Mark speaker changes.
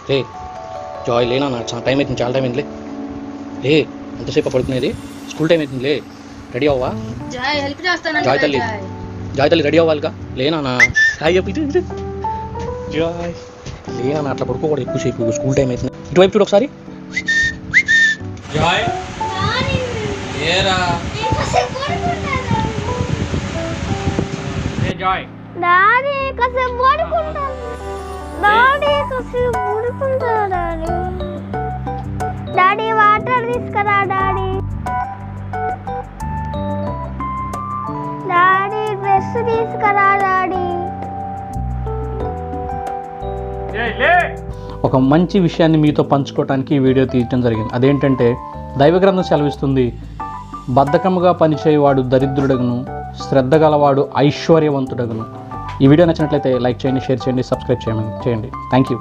Speaker 1: లే జాయ్ లేనా, చాలా టైం అవుతుంది, చాలా టైం అయింది. లే ఎంతసేపు పడుకునేది, స్కూల్ టైం అవుతుంది. లే రెడీ అవ్వా జాయ్ తల్లి, జాయ్ తల్లి రెడీ అవ్వాలిగా. లేనా హాయ్ చెప్పి ఇటు జాయ్. లేనా అట్లా పడుకోకూడదు ఎక్కువసేపు, స్కూల్ టైం అవుతుంది. ఇటువైపు చూడు ఒకసారి. జాయ్ ఏరా జాయ్
Speaker 2: డాడీ కాసేపు పడుకుంటాను. డాడీ కాసేపు పడుకుంటాను. డాడీ డాడీ వాటర్ తీసుకురా. డాడీ డాడీ డ్రెస్ తీసుకురా. డాడీ
Speaker 1: ఒక మంచి విషయాన్ని మీతో పంచుకోవడానికి ఈ వీడియో తీయడం జరిగింది. అదేంటంటే దైవగ్రంథం సెలవిస్తుంది, బద్ధకముగా పనిచేయవాడు దరిద్రుడగును, శ్రద్ధ గలవాడు ఐశ్వర్యవంతుడగును. ఈ వీడియో నచ్చినట్లయితే లైక్ చేయండి, షేర్ చేయండి, సబ్స్క్రైబ్ చేయండి. Thank you.